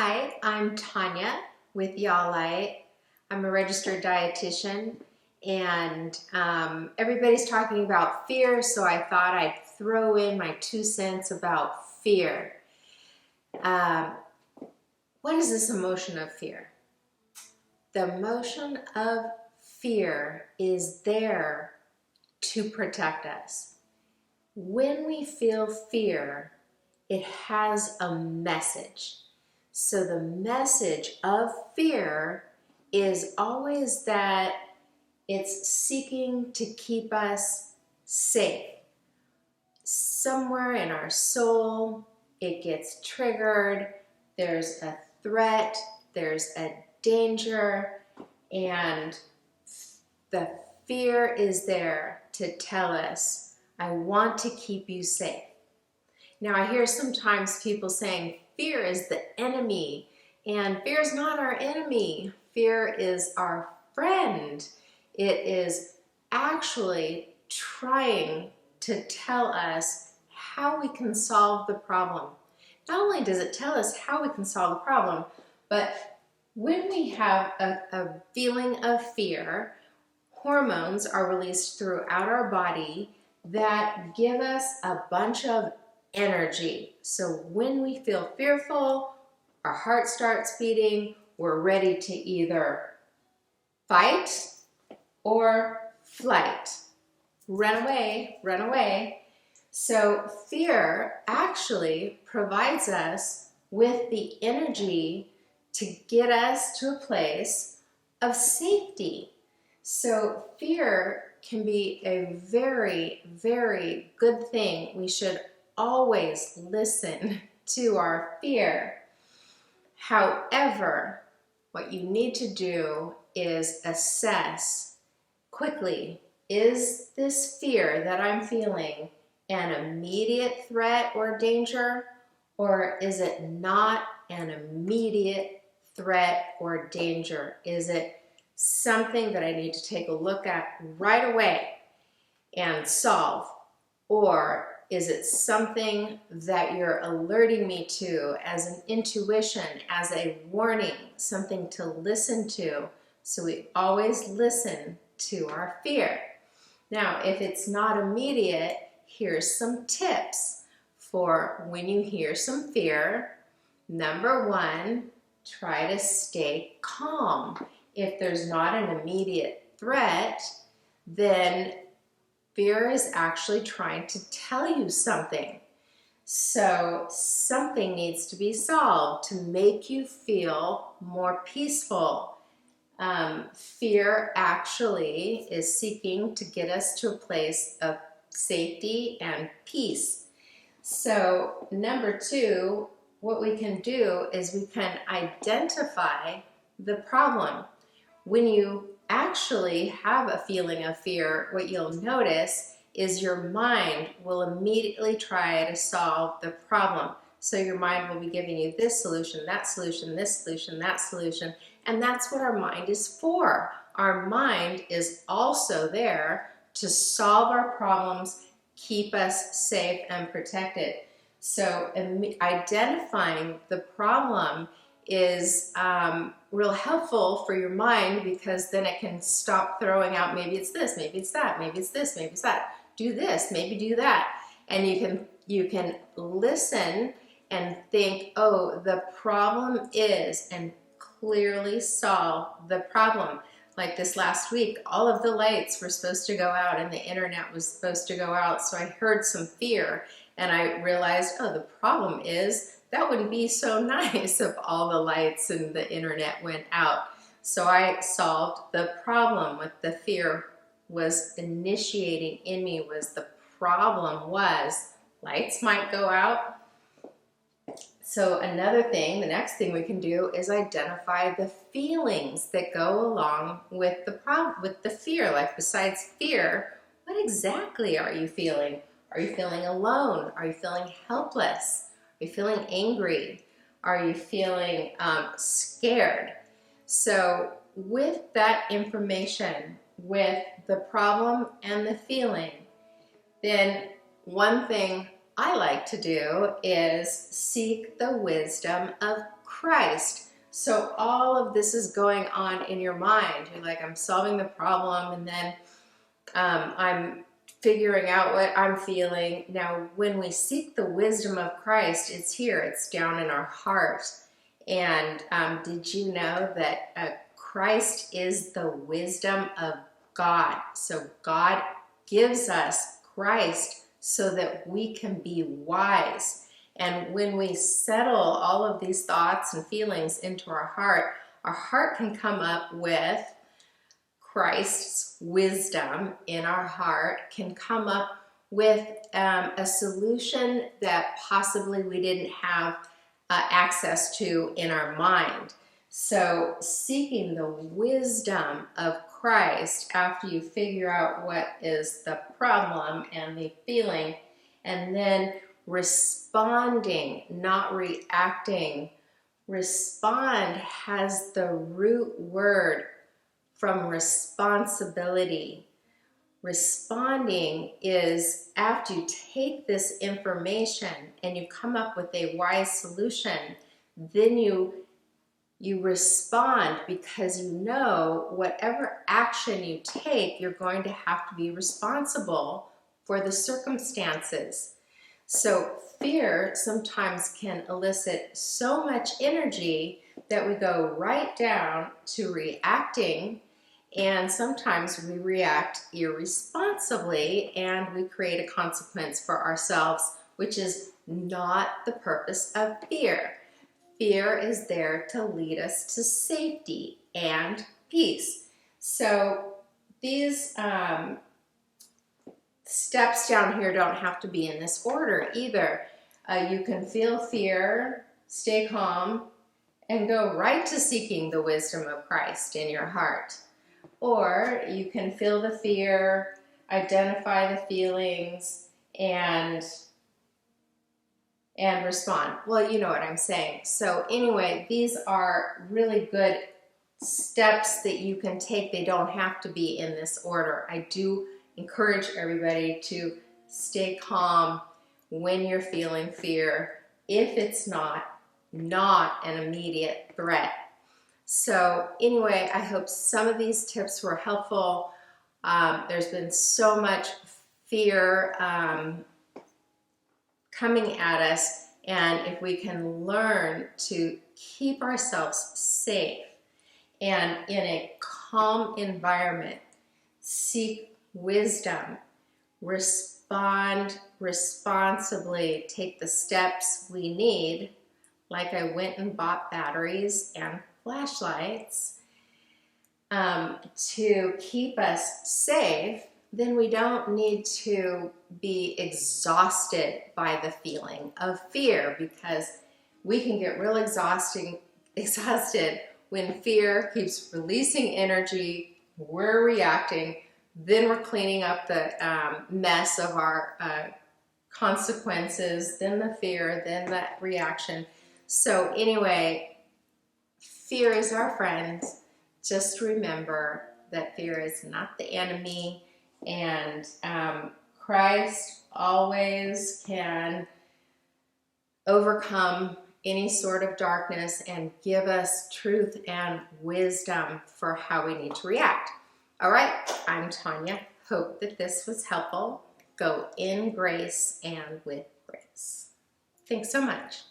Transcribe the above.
Hi, I'm Tanya with Y'all. I'm a registered dietitian, and everybody's talking about fear, so I thought I'd throw in my 2 cents about fear. Um, what is this emotion of fear? The emotion of fear is there to protect us. When we feel fear, it has a message. So the message of fear is always that it's seeking to keep us safe. Somewhere in our soul, it gets triggered. There's a threat, there's a danger, and the fear is there to tell us, I want to keep you safe. Now, I hear sometimes people saying fear is the enemy, and fear is not our enemy. Fear is our friend. It is actually trying to tell us how we can solve the problem. Not only does it tell us how we can solve the problem, but when we have a feeling of fear, hormones are released throughout our body that give us a bunch of energy. So when we feel fearful, our heart starts beating, we're ready to either fight or flight. Run away, run away. So fear actually provides us with the energy to get us to a place of safety. So fear can be a very, very good thing. We should always listen to our fear. However, what you need to do is assess quickly, is this fear that I'm feeling an immediate threat or danger, or is it not an immediate threat or danger? Is it something that I need to take a look at right away and solve? Or is it something that you're alerting me to as an intuition, as a warning, something to listen to? So we always listen to our fear. Now, if it's not immediate, here's some tips for when you hear some fear. Number one, try to stay calm. If there's not an immediate threat, then fear is actually trying to tell you something. So something needs to be solved to make you feel more peaceful. Fear actually is seeking to get us to a place of safety and peace. So number two, what we can do is we can identify the problem. When you actually have a feeling of fear, what you'll notice is your mind will immediately try to solve the problem. So your mind will be giving you this solution, that solution, this solution, that solution, and that's what our mind is for. Our mind is also there to solve our problems, keep us safe and protected. So identifying the problem is real helpful for your mind, because then it can stop throwing out, maybe it's this, maybe it's that, maybe it's this, maybe it's that. Do this, maybe do that. And you can listen and think, oh, the problem is, and clearly solve the problem. Like this last week, all of the lights were supposed to go out and the internet was supposed to go out. So I heard some fear and I realized, oh, the problem is that wouldn't be so nice if all the lights and the internet went out. So I solved the problem. What the fear was initiating in me was the problem was lights might go out. So another thing, the next thing we can do is identify the feelings that go along with the problem, with the fear. Like besides fear, what exactly are you feeling? Are you feeling alone? Are you feeling helpless? Are you feeling angry? Are you feeling scared? So with that information, with the problem and the feeling, then one thing I like to do is seek the wisdom of Christ. So all of this is going on in your mind. You're like, I'm solving the problem, and then I'm figuring out what I'm feeling. Now, when we seek the wisdom of Christ, it's here, it's down in our heart. And did you know that Christ is the wisdom of God? So God gives us Christ so that we can be wise. And when we settle all of these thoughts and feelings into our heart can come up with Christ's wisdom in our heart, can come up with a solution that possibly we didn't have access to in our mind. So seeking the wisdom of Christ after you figure out what is the problem and the feeling, and then responding, not reacting. Respond has the root word from responsibility. Responding is after you take this information and you come up with a wise solution, then you respond, because you know whatever action you take, you're going to have to be responsible for the circumstances. So fear sometimes can elicit so much energy that we go right down to reacting, and sometimes we react irresponsibly and we create a consequence for ourselves, which is not the purpose of fear. Fear is there to lead us to safety and peace. So these steps down here don't have to be in this order either. You can feel fear, stay calm, and go right to seeking the wisdom of Christ in your heart. Or you can feel the fear, identify the feelings, and respond. Well, you know what I'm saying. So anyway, these are really good steps that you can take. They don't have to be in this order. I do encourage everybody to stay calm when you're feeling fear, if it's not an immediate threat. So anyway, I hope some of these tips were helpful. There's been so much fear coming at us, and if we can learn to keep ourselves safe and in a calm environment, seek wisdom, respond responsibly, take the steps we need, like I went and bought batteries and flashlights to keep us safe, then we don't need to be exhausted by the feeling of fear, because we can get real exhausted when fear keeps releasing energy, we're reacting, then we're cleaning up the mess of our consequences, then the fear, then the reaction. So anyway, fear is our friend. Just remember that fear is not the enemy, and Christ always can overcome any sort of darkness and give us truth and wisdom for how we need to react. All right, I'm Tanya. Hope that this was helpful. Go in grace and with grace. Thanks so much.